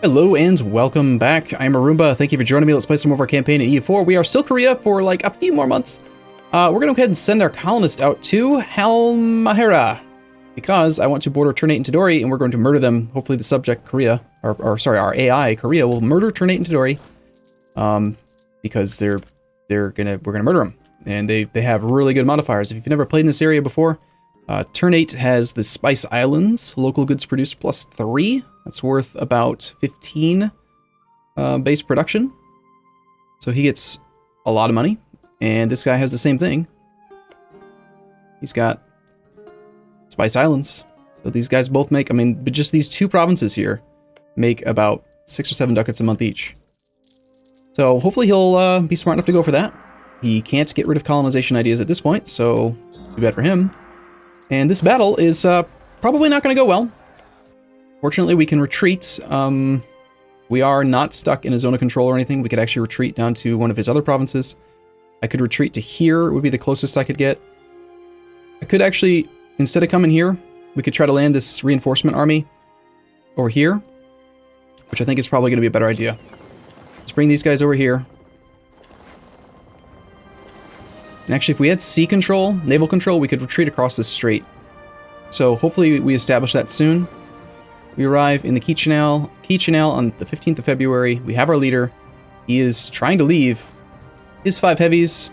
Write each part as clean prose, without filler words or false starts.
Hello and welcome back. I'm Arumba. Thank you for joining me. Let's play some more of our campaign in EU4. We are still Korea for like a few more months. We're going to go ahead and send our colonist out to Halmahera because I want to border Ternate and Tidori, and we're going to murder them. Hopefully the subject Korea, or sorry, our AI Korea will murder Ternate and Tidori, because we're gonna murder them, and they have really good modifiers. If you've never played in this area before, Ternate has the Spice Islands, local goods produced +3. That's worth about 15 base production. So he gets a lot of money. And this guy has the same thing. He's got Spice Islands. So these guys both make, but just these two provinces here make about 6 or 7 ducats a month each. So hopefully he'll be smart enough to go for that. He can't get rid of colonization ideas at this point, so too bad for him. And this battle is probably not going to go well. Fortunately, we can retreat. We are not stuck in a zone of control or anything. We could actually retreat down to one of his other provinces. I could retreat to here, would be the closest I could get. I could actually, instead of coming here, we could try to land this reinforcement army over here, which I think is probably going to be a better idea. Let's bring these guys over here. And actually, if we had sea control, naval control, we could retreat across this strait. So hopefully we establish that soon. We arrive in the Key Channel on the 15th of February. We have our leader. He is trying to leave. His 5 heavies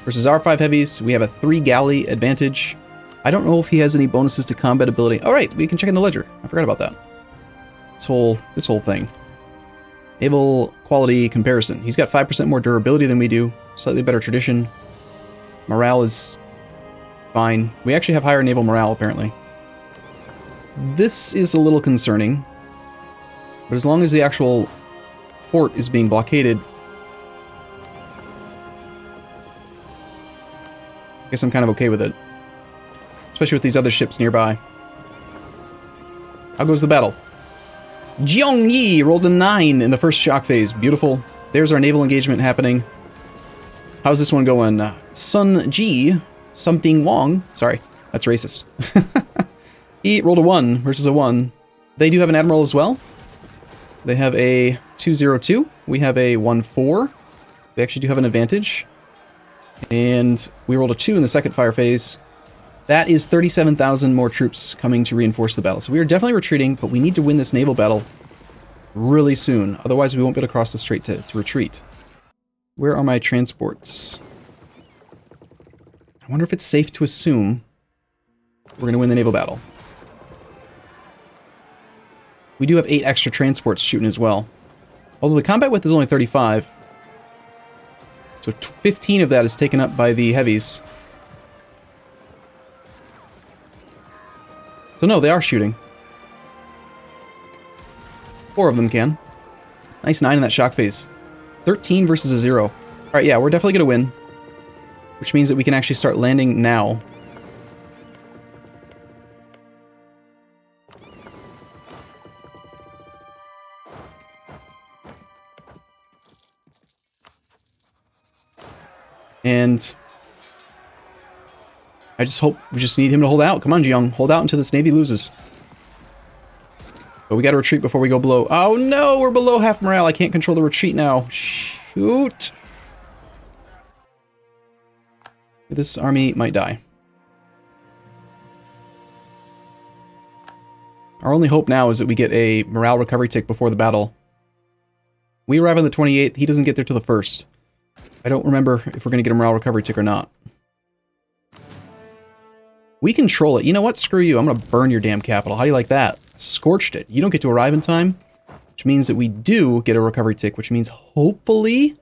versus our 5 heavies. We have a 3 galley advantage. I don't know if he has any bonuses to combat ability. All right, we can check in the ledger. I forgot about that. This whole thing. Naval quality comparison. He's got 5% more durability than we do. Slightly better tradition. Morale is fine. We actually have higher naval morale, apparently. This is a little concerning, but as long as the actual fort is being blockaded, I guess I'm kind of okay with it. Especially with these other ships nearby. How goes the battle? Jeong Yi rolled a 9 in the first shock phase. Beautiful. There's our naval engagement happening. How's this one going? Sun Ji, something Wong. Sorry, that's racist. He rolled a 1 versus a 1. They do have an admiral as well. They have a 202. We have a 1-4. They actually do have an advantage. And we rolled a 2 in the second fire phase. That is 37,000 more troops coming to reinforce the battle. So we are definitely retreating, but we need to win this naval battle really soon. Otherwise, we won't be able to cross the strait to retreat. Where are my transports? I wonder if it's safe to assume we're going to win the naval battle. We do have 8 extra transports shooting as well. Although the combat width is only 35. So 15 of that is taken up by the heavies. So no, they are shooting. 4 of them can. Nice 9 in that shock phase. 13 versus a 0. Alright, yeah, we're definitely going to win. Which means that we can actually start landing now. And I just hope, we just need him to hold out. Come on, Jeong, hold out until this navy loses. But we gotta retreat before we go below. Oh no, we're below half morale. I can't control the retreat now. Shoot. This army might die. Our only hope now is that we get a morale recovery tick before the battle. We arrive on the 28th. He doesn't get there till the 1st. I don't remember if we're going to get a morale recovery tick or not. We control it. You know what? Screw you. I'm going to burn your damn capital. How do you like that? Scorched it. You don't get to arrive in time, which means that we do get a recovery tick, which means hopefully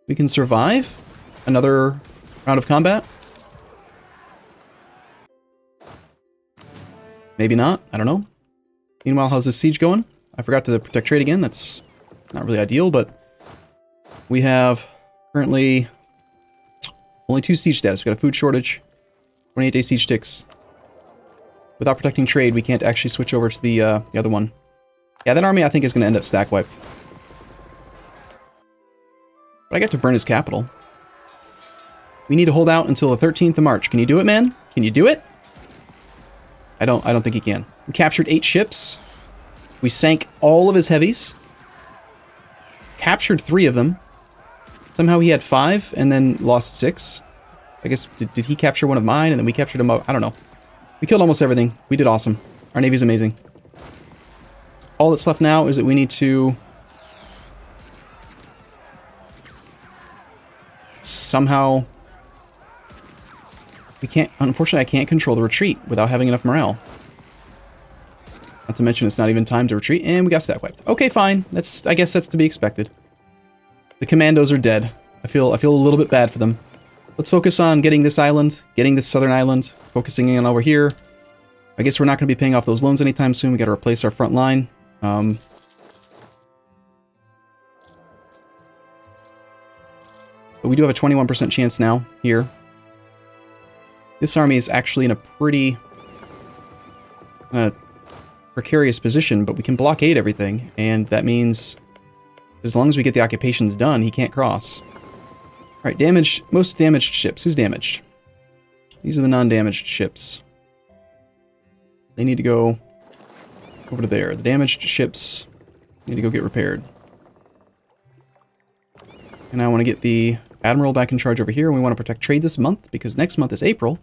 we can survive another round of combat. Maybe not. I don't know. Meanwhile, how's this siege going? I forgot to protect trade again. That's not really ideal, but we have currently only 2 siege status. We've got a food shortage, 28-day siege ticks. Without protecting trade, we can't actually switch over to the other one. Yeah, that army I think is going to end up stack wiped. But I get to burn his capital. We need to hold out until the 13th of March. Can you do it, man? Can you do it? I don't think he can. We captured 8 ships. We sank all of his heavies. captured 3 of them. Somehow he had 5 and then lost 6. I guess, did he capture one of mine and then we captured him up? I don't know. We killed almost everything. We did awesome. Our navy's amazing. All that's left now is that we need to somehow... We can't... Unfortunately, I can't control the retreat without having enough morale. Not to mention it's not even time to retreat, and we got stat wiped. Okay, fine. I guess that's to be expected. The commandos are dead. I feel a little bit bad for them. Let's focus on getting this island, getting this southern island, focusing in over here. I guess we're not going to be paying off those loans anytime soon. We got to replace our front line. But we do have a 21% chance now here. This army is actually in a pretty precarious position, but we can blockade everything, and that means as long as we get the occupations done, he can't cross. Alright, damaged, most damaged ships. Who's damaged? These are the non-damaged ships. They need to go over to there. The damaged ships need to go get repaired. And I want to get the Admiral back in charge over here, and we want to protect trade this month, because next month is April.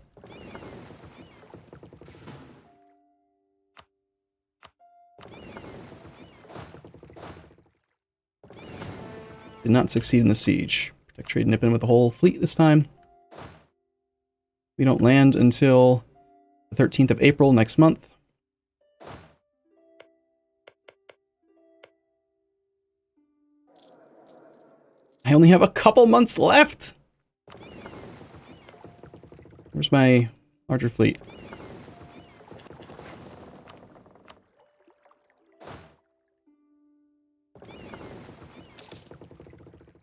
Did not succeed in the siege. Protect trade nip in with the whole fleet this time. We don't land until the 13th of April next month. I only have a couple months left! Where's my larger fleet?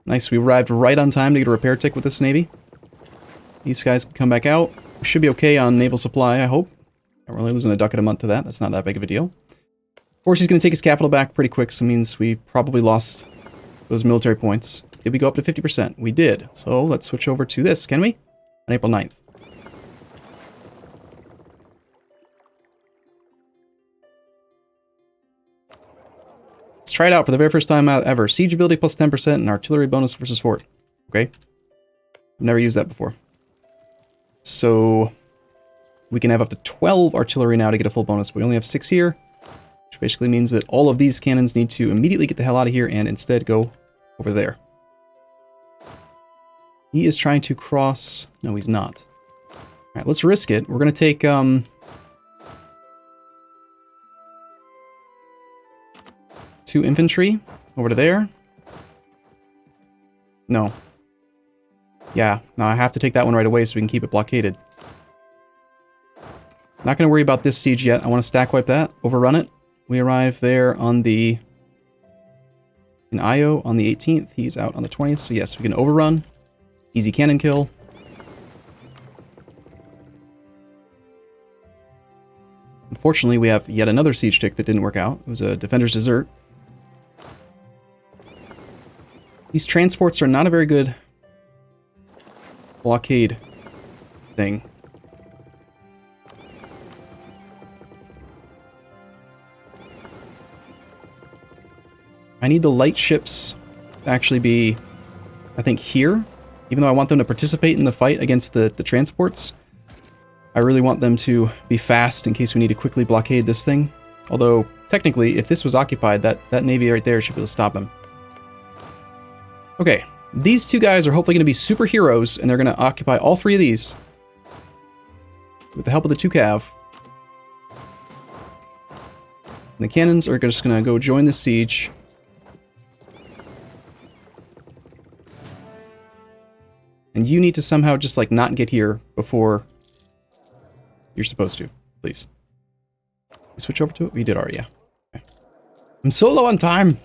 Nice, we arrived right on time to get a repair tick with this navy. These guys can come back out. We should be okay on naval supply, I hope. We're only losing a ducat a month to that. That's not that big of a deal. Of course, he's going to take his capital back pretty quick, so it means we probably lost those military points. Did we go up to 50%? We did. So let's switch over to this, can we? On April 9th. Let's try it out for the very first time ever. Siege ability plus 10% and artillery bonus versus fort. Okay. I've never used that before. So we can have up to 12 artillery now to get a full bonus, but we only have 6 here. Which basically means that all of these cannons need to immediately get the hell out of here and instead go over there. He is trying to cross... No, he's not. Alright, let's risk it. We're going to take... 2 infantry over to there. No. Yeah, no, I have to take that one right away so we can keep it blockaded. Not going to worry about this siege yet. I want to stack wipe that, overrun it. We arrive there on the... in Io on the 18th. He's out on the 20th, so yes, we can overrun. Easy cannon kill. Unfortunately, we have yet another siege tick that didn't work out. It was a defender's desert. These transports are not a very good blockade thing. I need the light ships to actually be, I think, here. Even though I want them to participate in the fight against the transports, I really want them to be fast in case we need to quickly blockade this thing. Although, technically, if this was occupied, that navy right there should be able to stop him. Okay, these two guys are hopefully going to be superheroes, and they're going to occupy all 3 of these. With the help of the 2 cav. And the cannons are just going to go join the siege. And you need to somehow just, like, not get here before you're supposed to. Please. We switch over to it? We did already, yeah. Okay. I'm so low on time.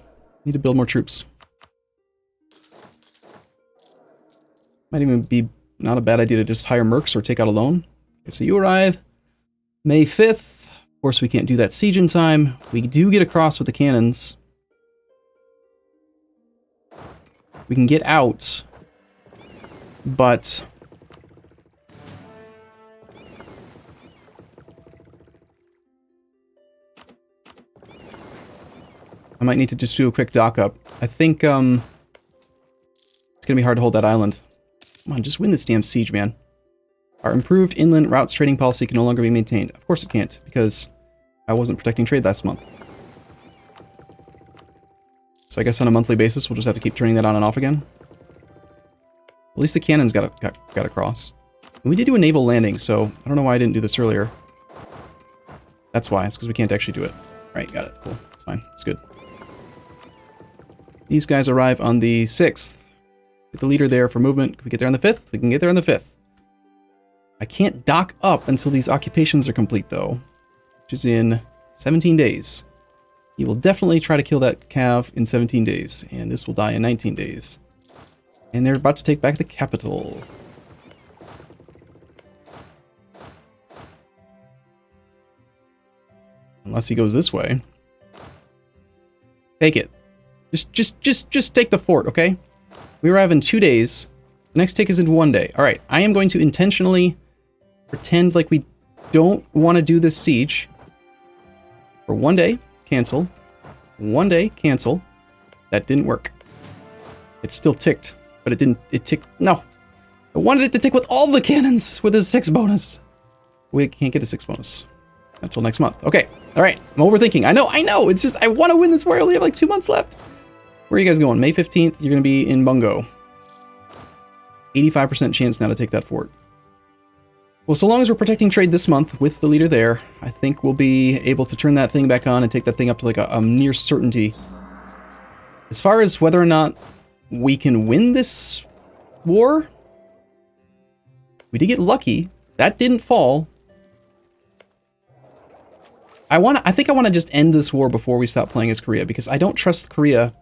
Need to build more troops. Might even be not a bad idea to just hire mercs or take out a loan. Okay, so you arrive May 5th. Of course, we can't do that siege in time. We do get across with the cannons. We can get out, but I might need to just do a quick dock up. I think, it's gonna be hard to hold that island. Come on, just win this damn siege, man. Our improved inland routes trading policy can no longer be maintained. Of course it can't, because I wasn't protecting trade last month. So I guess on a monthly basis, we'll just have to keep turning that on and off again. At least the cannons got across. And we did do a naval landing, so I don't know why I didn't do this earlier. That's why. It's because we can't actually do it. Right, got it. Cool. It's fine. It's good. These guys arrive on the 6th. Get the leader there for movement. Can we get there on the 5th? We can get there on the 5th. I can't dock up until these occupations are complete, though. Which is in 17 days. He will definitely try to kill that cav in 17 days. And this will die in 19 days. And they're about to take back the capital. Unless he goes this way. Take it. Just take the fort, okay? We arrive in 2 days. The next take is in 1 day. Alright, I am going to intentionally pretend like we don't want to do this siege. For 1 day, cancel. 1 day, cancel. That didn't work. It still ticked, but it ticked, no. I wanted it to tick with all the cannons with a 6 bonus. We can't get a 6 bonus until next month. Okay, alright, I'm overthinking. I know, it's just, I want to win this war. I only have like 2 months left. Where are you guys going? May 15th, you're going to be in Bungo. 85% chance now to take that fort. Well, so long as we're protecting trade this month with the leader there, I think we'll be able to turn that thing back on and take that thing up to like a near certainty. As far as whether or not we can win this war, we did get lucky. That didn't fall. I think I want to just end this war before we stop playing as Korea, because I don't trust Korea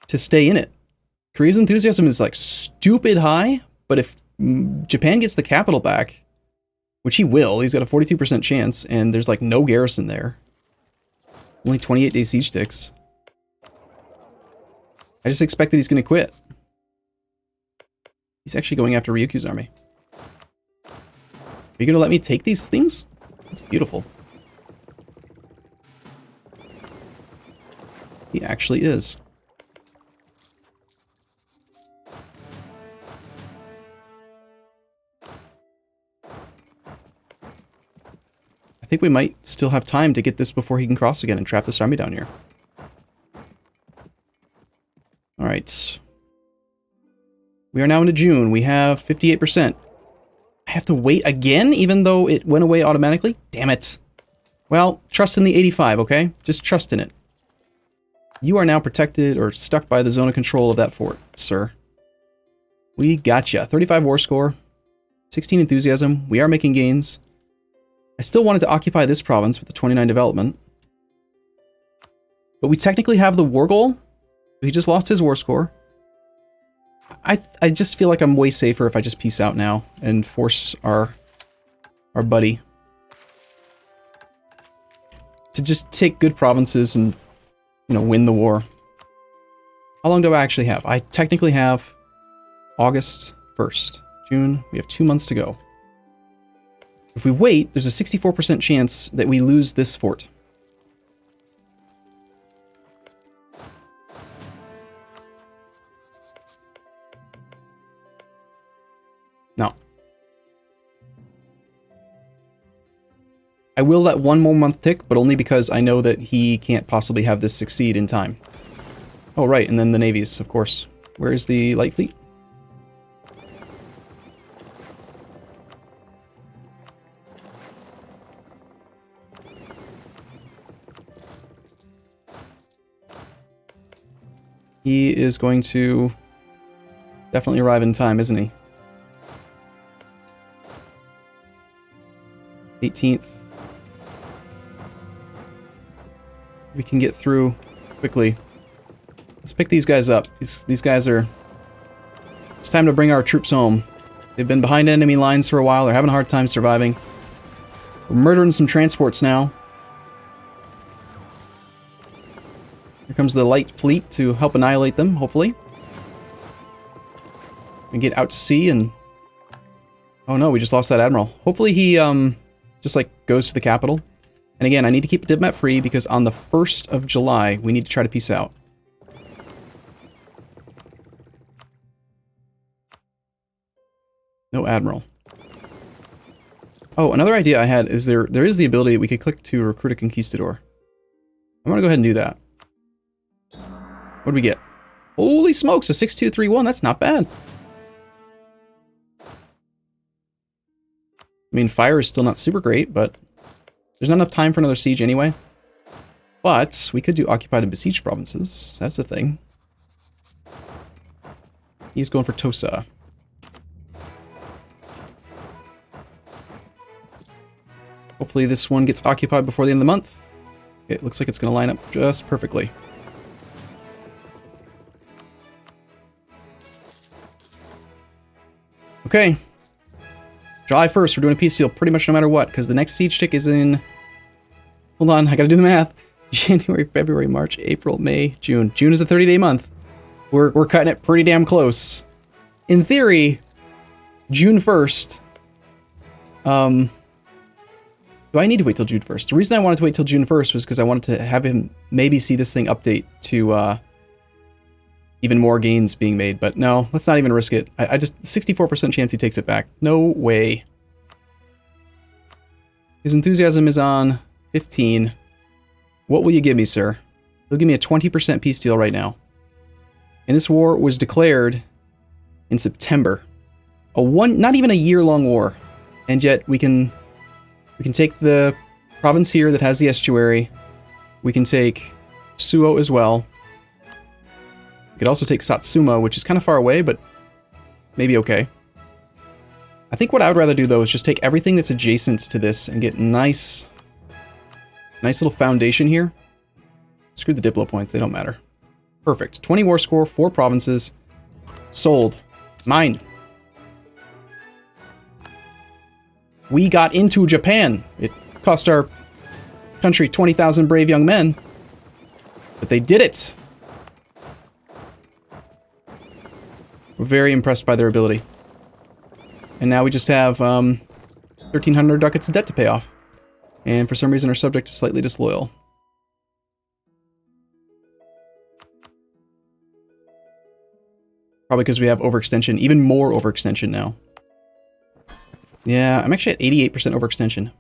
to stay in it. Korea's enthusiasm is like stupid high, but if Japan gets the capital back, which he will, he's got a 42% chance, and there's like no garrison there. Only 28 day siege ticks. I just expect that he's going to quit. He's actually going after Ryukyu's army. Are you going to let me take these things? That's beautiful. He actually is. I think we might still have time to get this before he can cross again and trap this army down here. Alright. We are now into June. We have 58%. I have to wait again, even though it went away automatically? Damn it. Well, trust in the 85, okay? Just trust in it. You are now protected or stuck by the zone of control of that fort, sir. We gotcha. 35 war score. 16 enthusiasm. We are making gains. I still wanted to occupy this province with the 29 development. But we technically have the war goal. He just lost his war score. I just feel like I'm way safer if I just peace out now and force our buddy to just take good provinces and, you know, win the war. How long do I actually have? I technically have August 1st. June, we have 2 months to go. If we wait, there's a 64% chance that we lose this fort. No. I will let 1 more month tick, but only because I know that he can't possibly have this succeed in time. Oh, right, and then the navies, of course. Where is the light fleet? He is going to definitely arrive in time, isn't he? 18th. We can get through quickly. Let's pick these guys up. These guys are... It's time to bring our troops home. They've been behind enemy lines for a while. They're having a hard time surviving. We're murdering some transports now. Here comes the light fleet to help annihilate them, hopefully. We get out to sea and... Oh no, we just lost that admiral. Hopefully he, just like, goes to the capital. And again, I need to keep diplomat free because on the 1st of July, we need to try to peace out. No admiral. Oh, another idea I had is there is the ability we could click to recruit a conquistador. I'm gonna go ahead and do that. What do we get? Holy smokes, a 6231, that's not bad. I mean, fire is still not super great, but there's not enough time for another siege anyway. But we could do occupied and besieged provinces. That's a thing. He's going for Tosa. Hopefully this one gets occupied before the end of the month. It looks like it's going to line up just perfectly. Okay. July 1st, we're doing a peace deal pretty much no matter what, because the next siege tick is in... Hold on, I gotta do the math. January, February, March, April, May, June. June is a 30-day month. We're cutting it pretty damn close. In theory, June 1st... Do I need to wait till June 1st? The reason I wanted to wait till June 1st was because I wanted to have him maybe see this thing update to even more gains being made. But no, let's not even risk it. I just 64% chance he takes it back. No way. His enthusiasm is on 15. What will you give me, sir? He'll give me a 20% peace deal right now. And this war was declared in September. Not even a year-long war. And yet we can take the province here that has the estuary. We can take Suo as well. We could also take Satsuma, which is kind of far away, but maybe okay. I think what I would rather do, though, is just take everything that's adjacent to this and get nice little foundation here. Screw the Diplo points, they don't matter. Perfect. 20 war score, 4 provinces. Sold. Mine. We got into Japan. It cost our country 20,000 brave young men. But they did it. We're very impressed by their ability. And now we just have 1,300 ducats of debt to pay off. And for some reason our subject is slightly disloyal. Probably because we have overextension. Even more overextension now. Yeah, I'm actually at 88% overextension.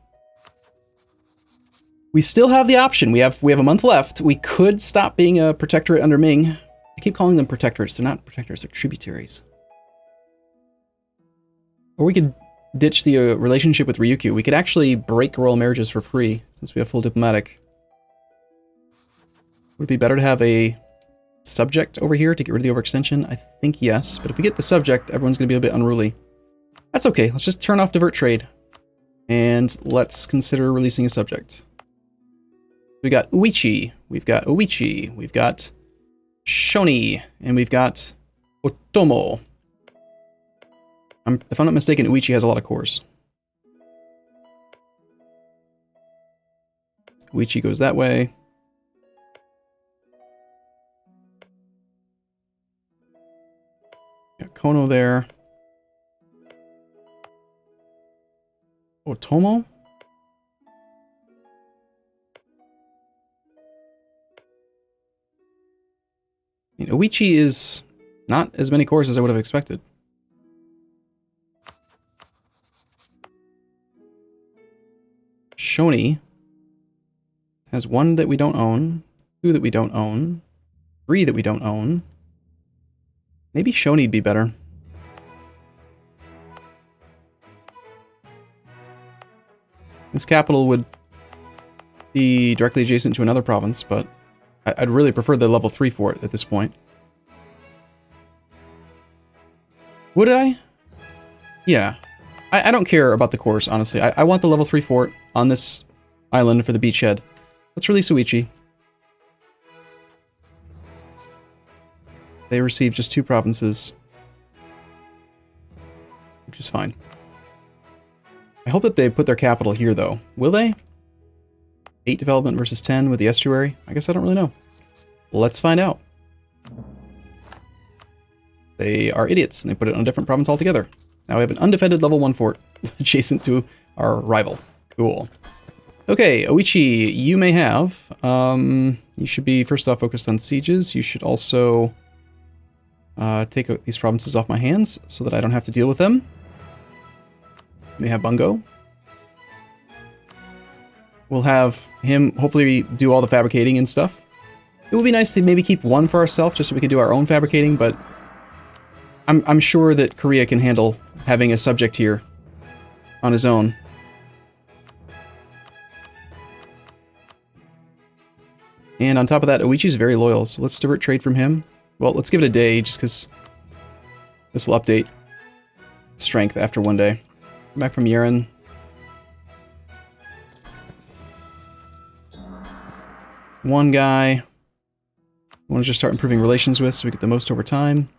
We still have the option. We have a month left. We could stop being a protectorate under Ming. I keep calling them protectorates. They're not protectorates, they're tributaries. Or we could ditch the relationship with Ryukyu. We could actually break royal marriages for free, since we have full diplomatic. Would it be better to have a subject over here to get rid of the overextension? I think yes, but if we get the subject, everyone's going to be a bit unruly. That's okay, let's just turn off divert trade. And let's consider releasing a subject. We got Uichi, we've got Oichi, we've got Shoni, and we've got Otomo. If I'm not mistaken, Uichi has a lot of cores. Uichi goes that way. Got Kono there. Otomo? I mean, Oichi is not as many cores as I would have expected. Shoni has 1 that we don't own, 2 that we don't own, 3 that we don't own. Maybe Shoni'd be better. This capital would be directly adjacent to another province, but I'd really prefer the level 3 for it at this point. Would I? Yeah. I don't care about the cores, honestly. I want the level 3 fort on this island for the beachhead. Let's release Uichi. They receive just 2 provinces, which is fine. I hope that they put their capital here, though. Will they? 8 development versus 10 with the estuary? I guess I don't really know. Let's find out. They are idiots, and they put it on a different province altogether. Now we have an undefended level 1 fort adjacent to our rival. Cool. Okay, Oichi, you may have. You should be, first off, focused on sieges. You should also take these provinces off my hands so that I don't have to deal with them. You may have Bungo. We'll have him hopefully do all the fabricating and stuff. It would be nice to maybe keep one for ourselves just so we can do our own fabricating, but I'm sure that Korea can handle having a subject here on his own. And on top of that, Oichi's very loyal, so let's divert trade from him. Well, let's give it a day, just because this will update strength after one day. Come back from Yeren. One guy I want to just start improving relations with so we get the most over time.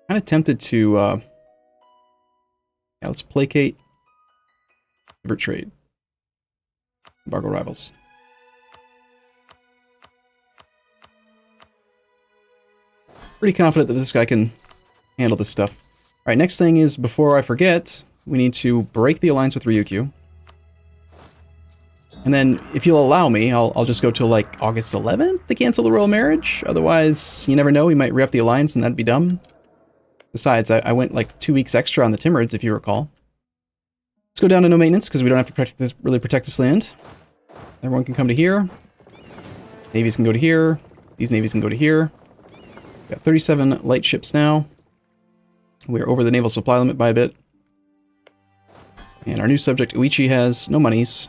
Kind of tempted to, yeah, let's placate. Divert trade. Embargo rivals. Pretty confident that this guy can handle this stuff. Alright, next thing is, before I forget, we need to break the alliance with Ryukyu. And then, if you'll allow me, I'll just go till like August 11th to cancel the royal marriage. Otherwise, you never know, we might re-up the alliance and that'd be dumb. Besides, I went like 2 weeks extra on the Timurids, if you recall. Let's go down to no maintenance, because we don't have to really protect this land. Everyone can come to here. Navies can go to here. These navies can go to here. We've got 37 light ships now. We're over the naval supply limit by a bit. And our new subject, Oichi, has no monies.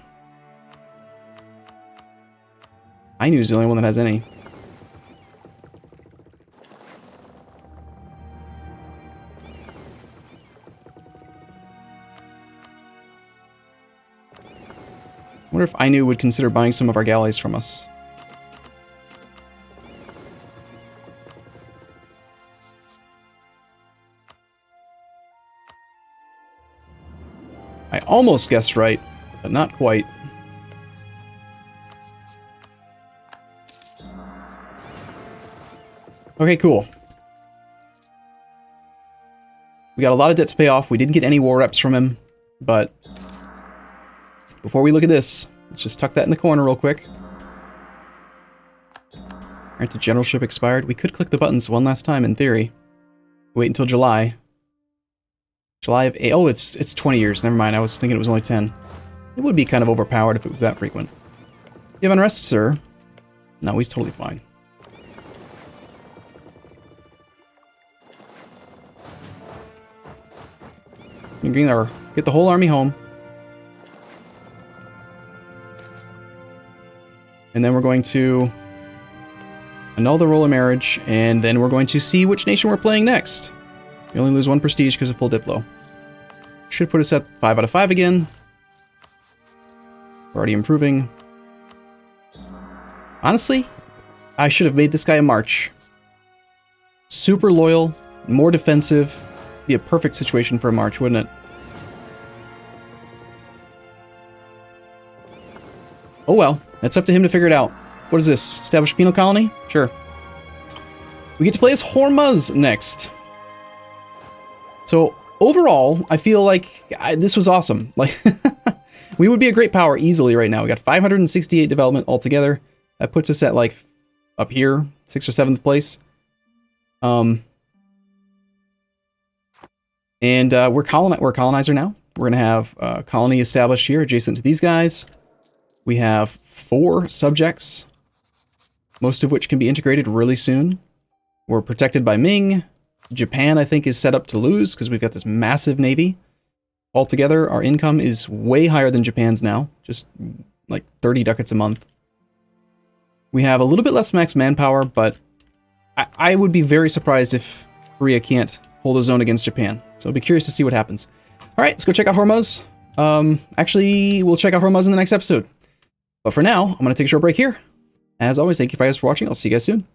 Ainu's the only one that has any. I wonder if Ainu would consider buying some of our galleys from us. I almost guessed right, but not quite. Okay, cool. We got a lot of debt to pay off. We didn't get any war reps from him, but before we look at this, let's just tuck that in the corner real quick. Alright, the generalship expired. We could click the buttons one last time in theory. Wait until July. July of 8. Oh, it's 20 years. Never mind. I was thinking it was only 10. It would be kind of overpowered if it was that frequent. You have unrest, sir? No, he's totally fine. You can get the whole army home. And then we're going to annul the royal marriage, and then we're going to see which nation we're playing next. We only lose 1 prestige because of full Diplo. Should put us at 5 out of 5 again. We're already improving. Honestly, I should have made this guy a March. Super loyal, more defensive. Be a perfect situation for a March, wouldn't it? Oh well, that's up to him to figure it out. What is this? Establish a penal colony? Sure. We get to play as Hormuz next. So, overall, I feel like this was awesome. Like, we would be a great power easily right now. We got 568 development altogether. That puts us at, like, up here, 6th or 7th place. And we're a colonizer now. We're going to have a colony established here adjacent to these guys. We have 4 subjects, most of which can be integrated really soon. We're protected by Ming. Japan, I think, is set up to lose because we've got this massive navy. Altogether, our income is way higher than Japan's now, just like 30 ducats a month. We have a little bit less max manpower, but I would be very surprised if Korea can't hold his own against Japan. So I'll be curious to see what happens. All right, let's go check out Hormuz. Actually, we'll check out Hormuz in the next episode. But for now, I'm going to take a short break here. As always, thank you guys for watching. I'll see you guys soon.